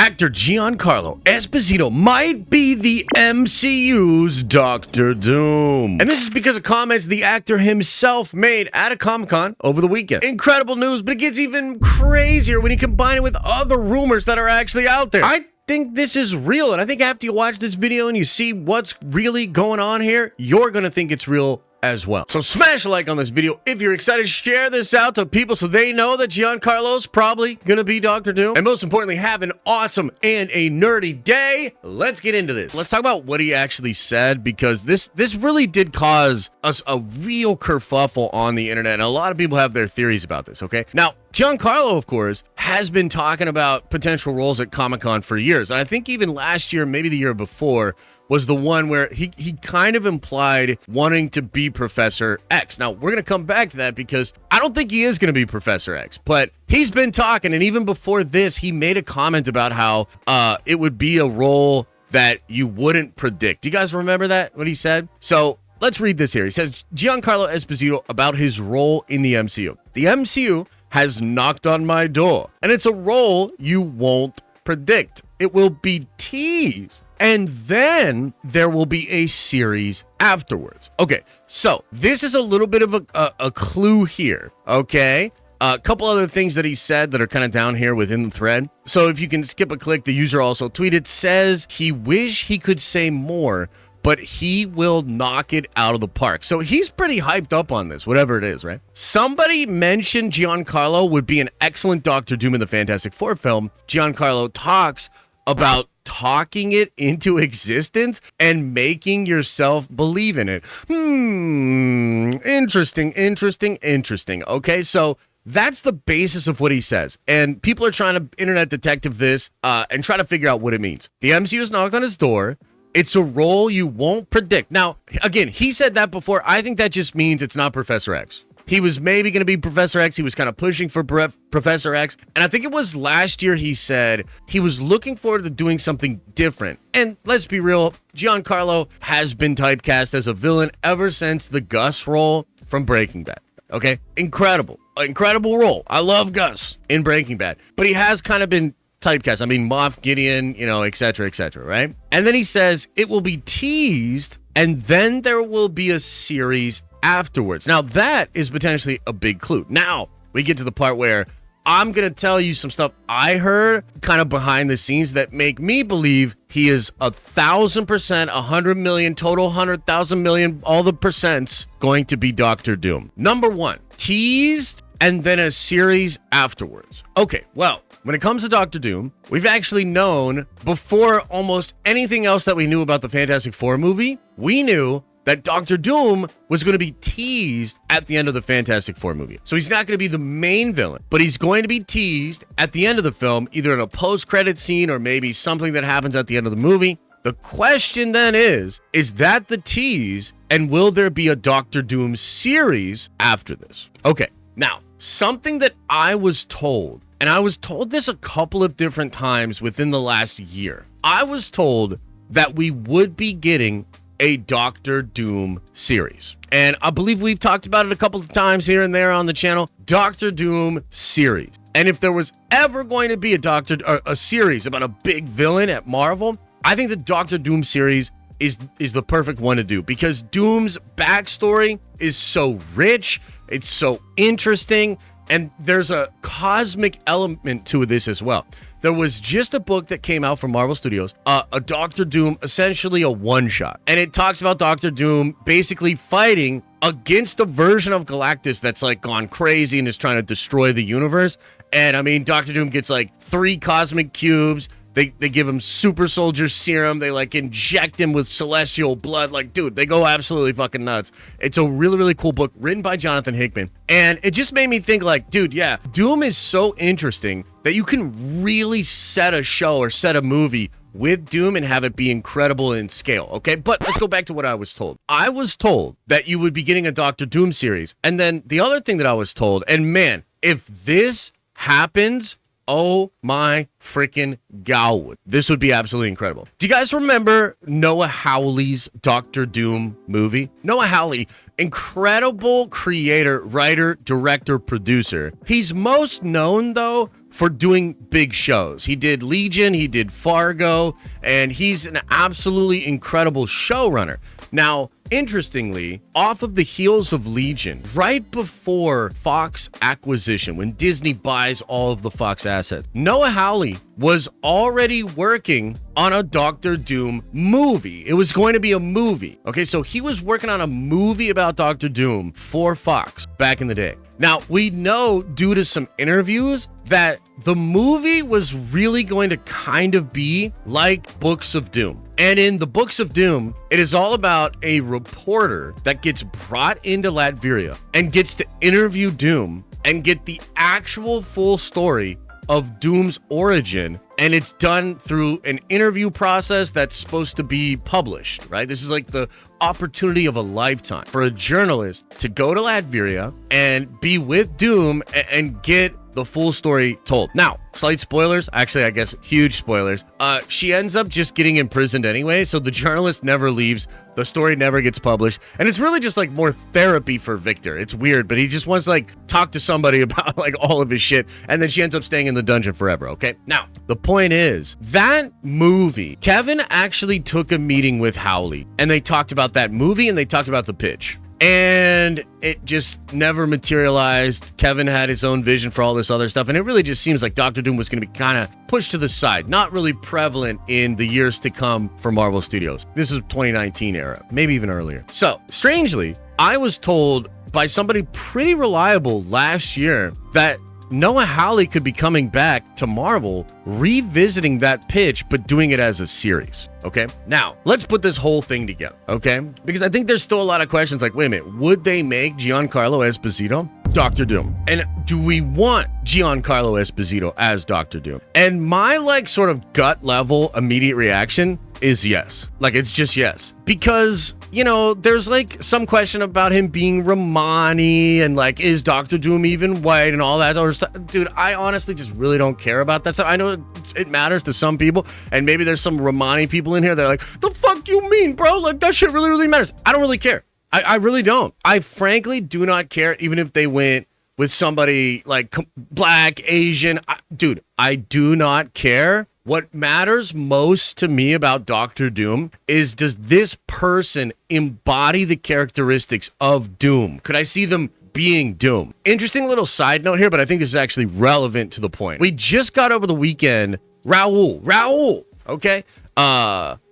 Actor Giancarlo Esposito might be the MCU's Doctor Doom. And this is because of comments the actor himself made at a Comic-Con over the weekend. Incredible news, but it gets even crazier when you combine it with other rumors that are actually out there. I think this is real, and I think after you watch this video and you see what's really going on here, you're gonna think it's real as well. So smash a like on this video if you're excited. Share this out to people so they know that Giancarlo's probably gonna be Doctor Doom. And most importantly, have an awesome and a nerdy day. Let's get into this. Let's talk about what he actually said, because this really did cause us a real kerfuffle on the internet, and a lot of people have their theories about this, okay? Now, Giancarlo, of course, has been talking about potential roles at Comic-Con for years. And I think even last year, maybe the year before, was the one where he kind of implied wanting to be Professor X. Now, we're going to come back to that because I don't think he is going to be Professor X, but he's been talking, and even before this, he made a comment about how it would be a role that you wouldn't predict. Do you guys remember that, what he said? So let's read this here. He says, Giancarlo Esposito about his role in the MCU. The MCU has knocked on my door, and it's a role you won't predict. It will be teased, and then there will be a series afterwards. Okay, so this is a little bit of a clue here, okay? A couple other things that he said that are kind of down here within the thread. So if you can skip a click, the user also tweeted, says he wish he could say more, but he will knock it out of the park. So he's pretty hyped up on this, whatever it is, right? Somebody mentioned Giancarlo would be an excellent Doctor Doom in the Fantastic Four film. Giancarlo talks about talking it into existence and making yourself believe in it. Interesting. Okay, so that's the basis of what he says. And people are trying to internet detective this and try to figure out what it means. The MCU has knocked on his door. It's a role you won't predict. Now, again, he said that before. I think that just means it's not Professor X. He was maybe going to be Professor X. He was kind of pushing for Professor X. And I think it was last year he said he was looking forward to doing something different. And let's be real, Giancarlo has been typecast as a villain ever since the Gus role from Breaking Bad. Okay? Incredible role. I love Gus in Breaking Bad. But he has kind of been typecast. I mean, Moff Gideon, et cetera, right? And then he says it will be teased, and then there will be a series afterwards. Now, that is potentially a big clue. Now, we get to the part where I'm going to tell you some stuff I heard kind of behind the scenes that make me believe he is 1,000%, 100 million, total 100,000 million, all the percents going to be Doctor Doom. Number one, teased, and then a series afterwards. Okay, well, when it comes to Doctor Doom, we've actually known before almost anything else that we knew about the Fantastic Four movie, we knew that Doctor Doom was going to be teased at the end of the Fantastic Four movie. So he's not going to be the main villain, but he's going to be teased at the end of the film, either in a post-credit scene or maybe something that happens at the end of the movie. The question then is that the tease, and will there be a Doctor Doom series after this? Okay, now, something that I was told, and I was told this a couple of different times within the last year. I was told that we would be getting a Doctor Doom series. And I believe we've talked about it a couple of times here and there on the channel. Doctor Doom series. And if there was ever going to be a series about a big villain at Marvel, I think the Doctor Doom series is the perfect one to do, because Doom's backstory is so rich, it's so interesting, and there's a cosmic element to this as well. There was just a book that came out from Marvel Studios, a Doctor Doom, essentially a one-shot. And it talks about Doctor Doom basically fighting against a version of Galactus that's like gone crazy and is trying to destroy the universe. And I mean, Doctor Doom gets like 3 cosmic cubes. They give him super soldier serum. They like inject him with celestial blood. Like, dude, they go absolutely fucking nuts. It's a really, really cool book written by Jonathan Hickman. And it just made me think like, dude, yeah, Doom is so interesting that you can really set a show or set a movie with Doom and have it be incredible in scale, okay? But let's go back to what I was told. I was told that you would be getting a Doctor Doom series. And then the other thing that I was told, and man, if this happens, oh my freaking God, this would be absolutely incredible. Do you guys remember Noah Hawley's Doctor Doom movie? Noah Hawley, incredible creator, writer, director, producer. He's most known, though, for doing big shows. He did Legion, he did Fargo, and he's an absolutely incredible showrunner. Now, interestingly, off of the heels of Legion, right before Fox acquisition, when Disney buys all of the Fox assets, Noah Hawley was already working on a Doctor Doom movie. It was going to be a movie. Okay, so he was working on a movie about Doctor Doom for Fox back in the day. Now, we know due to some interviews that the movie was really going to kind of be like Books of Doom. And in the Books of Doom, it is all about a reporter that gets brought into Latveria and gets to interview Doom and get the actual full story of Doom's origin. And it's done through an interview process that's supposed to be published, right? This is like the opportunity of a lifetime for a journalist to go to Latveria and be with Doom and get the full story told. Now, slight spoilers, actually, I guess huge spoilers. She ends up just getting imprisoned anyway, so the journalist never leaves. The story never gets published, and it's really just like more therapy for Victor. It's weird, but he just wants to like talk to somebody about like all of his shit, and then she ends up staying in the dungeon forever, okay? Now, the point is, that movie, Kevin actually took a meeting with Howley, and they talked about that movie, and they talked about the pitch. And it just never materialized. Kevin had his own vision for all this other stuff, and it really just seems like Doctor Doom was going to be kind of pushed to the side, not really prevalent in the years to come for Marvel Studios. This is 2019 era, maybe even earlier. So, strangely, I was told by somebody pretty reliable last year that Noah Hawley could be coming back to Marvel, revisiting that pitch, but doing it as a series. Okay, now let's put this whole thing together. Okay, because I think there's still a lot of questions like, wait a minute, would they make Giancarlo Esposito Doctor Doom? And do we want Giancarlo Esposito as Doctor Doom? And my like sort of gut level immediate reaction is yes. Like, it's just yes. Because, you know, there's like some question about him being Romani and like, is Doctor Doom even white and all that other stuff. Dude, I honestly just really don't care about that stuff. I know it matters to some people, and maybe there's some Romani people in here that are like, the fuck you mean, bro? Like, that shit really, really matters. I don't really care. I really don't. I frankly do not care, even if they went with somebody like black, Asian. Dude, I do not care. What matters most to me about Doctor Doom is, does this person embody the characteristics of Doom? Could I see them being Doom? Interesting little side note here, but I think this is actually relevant to the point. We just got over the weekend Raul, okay?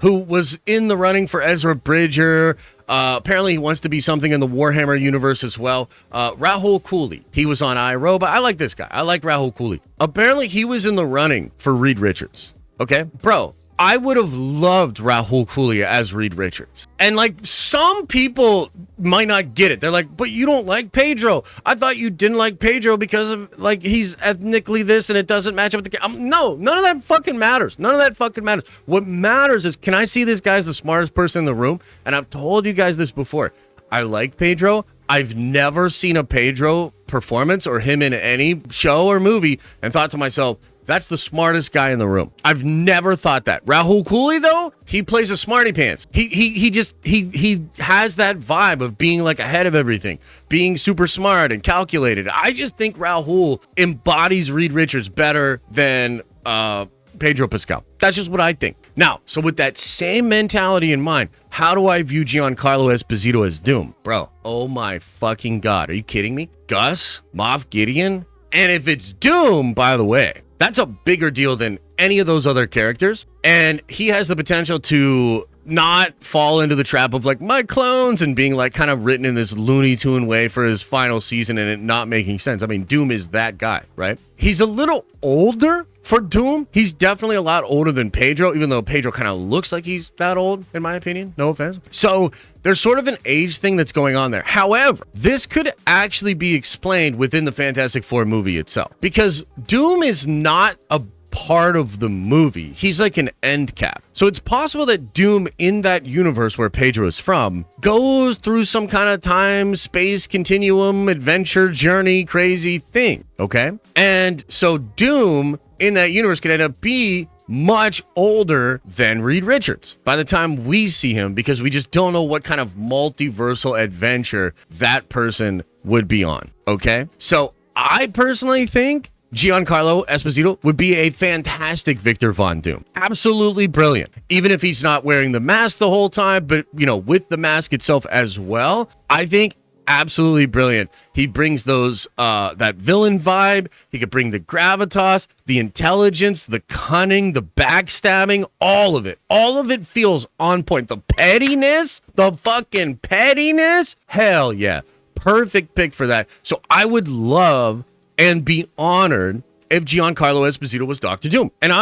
Who was in the running for Ezra Bridger. Apparently he wants to be something in the Warhammer universe as well. Rahul Cooley. He was on iRobot. I like this guy. I like Rahul Cooley. Apparently he was in the running for Reed Richards. Okay? Bro, I would have loved Rahul Cooley as Reed Richards. And like, some people might not get it. They're like, but you don't like Pedro. I thought you didn't like Pedro because of like, he's ethnically this and it doesn't match up with the... No, none of that fucking matters. None of that fucking matters. What matters is, can I see this guy's the smartest person in the room? And I've told you guys this before. I like Pedro. I've never seen a Pedro performance or him in any show or movie and thought to myself, that's the smartest guy in the room. I've never thought that. Rahul Cooley, though, he plays a smarty pants. He has that vibe of being like ahead of everything, being super smart and calculated. I just think Rahul embodies Reed Richards better than Pedro Pascal. That's just what I think. Now, so with that same mentality in mind, how do I view Giancarlo Esposito as Doom? Bro, oh my fucking God. Are you kidding me? Gus? Moff Gideon? And if it's Doom, by the way, that's a bigger deal than any of those other characters. And he has the potential to not fall into the trap of like my clones and being like kind of written in this Looney Tune way for his final season and it not making sense. I mean, Doom is that guy, right? He's a little older for Doom. He's definitely a lot older than Pedro, even though Pedro kind of looks like he's that old, in my opinion. No offense. So there's sort of an age thing that's going on there. However, this could actually be explained within the Fantastic Four movie itself, because Doom is not a part of the movie. He's like an end cap. So it's possible that Doom in that universe where Pedro is from goes through some kind of time, space, continuum, adventure, journey, crazy thing. Okay? And so Doom in that universe could end up be much older than Reed Richards by the time we see him, because we just don't know what kind of multiversal adventure that person would be on. Okay? So I personally think Giancarlo Esposito would be a fantastic Victor Von Doom. Absolutely brilliant. Even if he's not wearing the mask the whole time, but, you know, with the mask itself as well, I think absolutely brilliant. He brings those that villain vibe. He could bring the gravitas, the intelligence, the cunning, the backstabbing, all of it. All of it feels on point. The pettiness, the fucking pettiness. Hell yeah. Perfect pick for that. So I would love and be honored if Giancarlo Esposito was Doctor Doom. And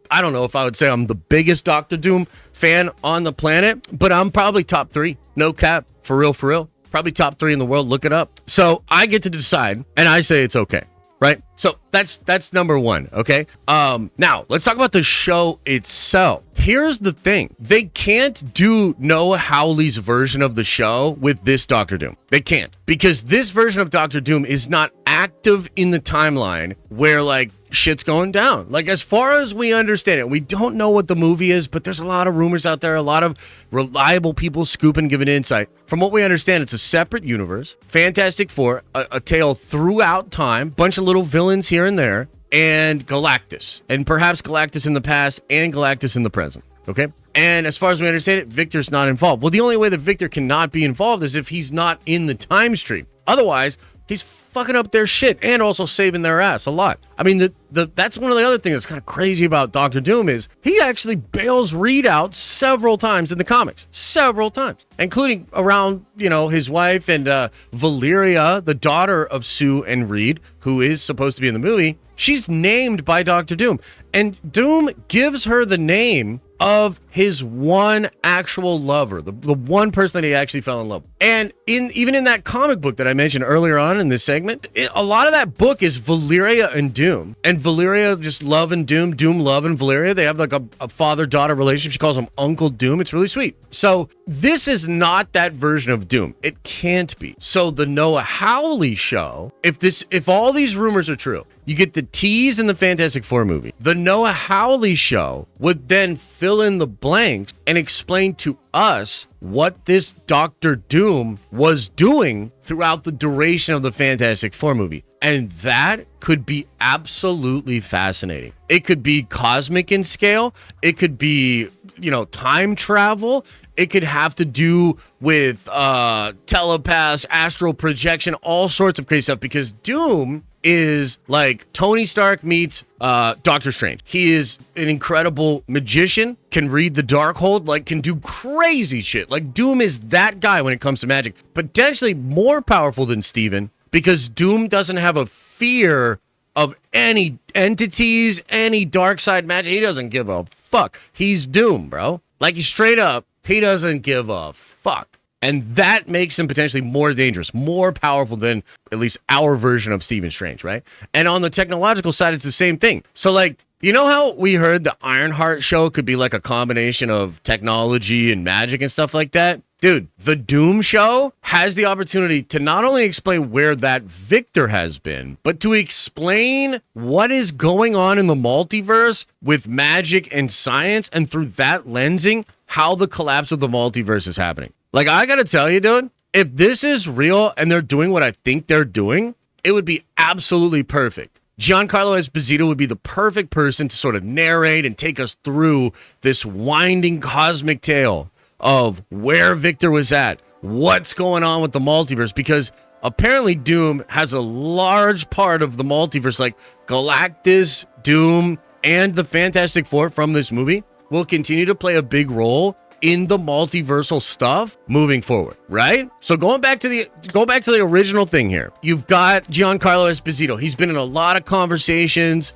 I don't know if I would say I'm the biggest Doctor Doom fan on the planet, but I'm probably top 3. No cap. For real, for real. Probably top 3 in the world. Look it up. So I get to decide, and I say it's okay, right? So that's number 1, okay? Now, let's talk about the show itself. Here's the thing. They can't do Noah Hawley's version of the show with this Doctor Doom. They can't. Because this version of Doctor Doom is not active in the timeline where, like, shit's going down. Like, as far as we understand it, we don't know what the movie is, but there's a lot of rumors out there, a lot of reliable people scooping, giving insight. From what we understand, it's a separate universe. Fantastic Four, a tale throughout time, bunch of little villains here and there, and Galactus. And perhaps Galactus in the past and Galactus in the present. Okay? And as far as we understand it, Victor's not involved. Well, the only way that Victor cannot be involved is if he's not in the time stream. Otherwise, he's fucking up their shit and also saving their ass a lot. I mean, that's one of the other things that's kind of crazy about Doctor Doom is he actually bails Reed out several times in the comics. Several times. Including around, you know, his wife and Valeria, the daughter of Sue and Reed, who is supposed to be in the movie. She's named by Doctor Doom. And Doom gives her the name of his one actual lover, the one person that he actually fell in love with. And even in that comic book that I mentioned earlier on in this segment, a lot of that book is Valeria and Doom. And Valeria just loving Doom, Doom loving Valeria. They have like a father-daughter relationship. She calls him Uncle Doom. It's really sweet. So this is not that version of Doom. It can't be. So the Noah Hawley show, if all these rumors are true, you get the tease in the Fantastic Four movie. The Noah Hawley show would then fill in the blanks and explain to us what this Doctor Doom was doing throughout the duration of the Fantastic Four movie. And that could be absolutely fascinating. It could be cosmic in scale. It could be, you know, time travel. It could have to do with telepaths, astral projection, all sorts of crazy stuff, because Doom is like Tony Stark meets Doctor Strange. He is an incredible magician, can read the Darkhold, like can do crazy shit. Like Doom is that guy when it comes to magic. Potentially more powerful than Steven, because Doom doesn't have a fear of any entities, any dark side magic. He doesn't give a fuck. He's Doom, bro. Like he's straight up, he doesn't give a fuck. And that makes him potentially more dangerous, more powerful than at least our version of Stephen Strange, right? And on the technological side, it's the same thing. So, like, you know how we heard the Ironheart show could be like a combination of technology and magic and stuff like that? Dude, the Doom show has the opportunity to not only explain where that Victor has been, but to explain what is going on in the multiverse with magic and science, and through that lensing, how the collapse of the multiverse is happening. Like, I gotta tell you, dude, if this is real and they're doing what I think they're doing, it would be absolutely perfect. Giancarlo Esposito would be the perfect person to sort of narrate and take us through this winding cosmic tale of where Victor was at, what's going on with the multiverse, because apparently Doom has a large part of the multiverse, like Galactus, Doom, and the Fantastic Four from this movie will continue to play a big role in the multiversal stuff moving forward, right? So going back to the original thing here, you've got Giancarlo Esposito. He's been in a lot of conversations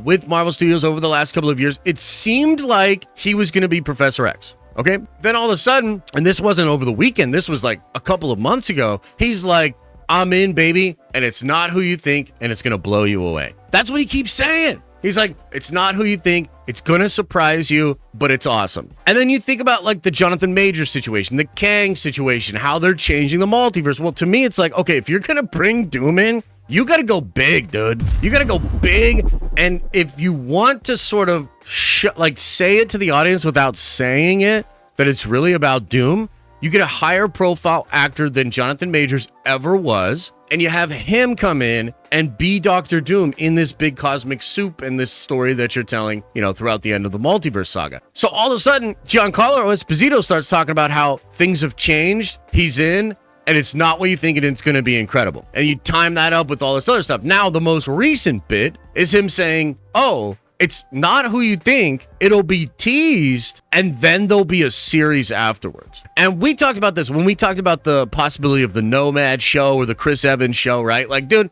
with Marvel Studios over the last couple of years. It seemed like he was going to be Professor X. Okay. Then all of a sudden, and this wasn't over the weekend, this was like a couple of months ago, he's like, I'm in, baby, and it's not who you think, and it's going to blow you away. That's what he keeps saying. He's like, it's not who you think, it's going to surprise you, but it's awesome. And then you think about like the Jonathan Majors situation, the Kang situation, how they're changing the multiverse. Well, to me, it's like, okay, if you're going to bring Doom in, you got to go big, dude. You got to go big. And if you want to sort of say it to the audience without saying it, that it's really about Doom, You get a higher profile actor than Jonathan Majors ever was, and you have him come in and be Doctor Doom in this big cosmic soup and this story that you're telling, throughout the end of the multiverse saga. So all of a sudden, Giancarlo Esposito starts talking about how things have changed. He's in, and it's not what you think, and it's going to be incredible. And you time that up with all this other stuff. Now, the most recent bit is him saying, oh, it's not who you think. It'll be teased, and then there'll be a series afterwards. And we talked about this when we talked about the possibility of the Nomad show or the Chris Evans show, right? Like, dude,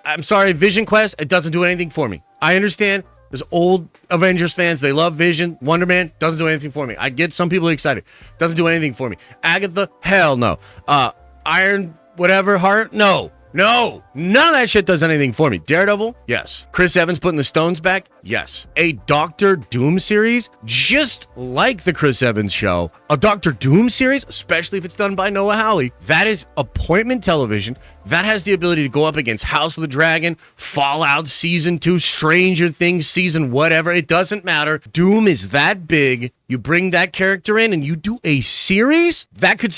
I'm sorry, Vision Quest, it doesn't do anything for me. I understand. There's old Avengers fans. They love Vision. Wonder Man doesn't do anything for me. I get some people excited. Doesn't do anything for me. Agatha, hell no. Iron, whatever, Heart, no. No, none of that shit does anything for me. Daredevil, yes. Chris Evans putting the stones back, yes. A Doctor Doom series, just like the Chris Evans show, a Doctor Doom series, especially if it's done by Noah Hawley, that is appointment television. That has the ability to go up against House of the Dragon, Fallout Season 2, Stranger Things Season whatever. It doesn't matter. Doom is that big. You bring that character in and you do a series, that could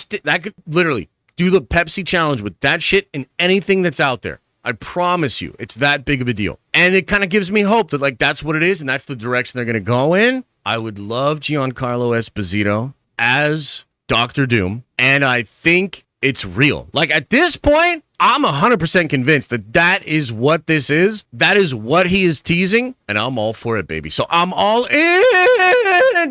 literally do the Pepsi challenge with that shit and anything that's out there. I promise you, it's that big of a deal. And it kind of gives me hope that that's what it is and that's the direction they're going to go in. I would love Giancarlo Esposito as Doctor Doom, and I think it's real. At this point, I'm 100% convinced that is what this is. That is what he is teasing, and I'm all for it, baby. So I'm all in.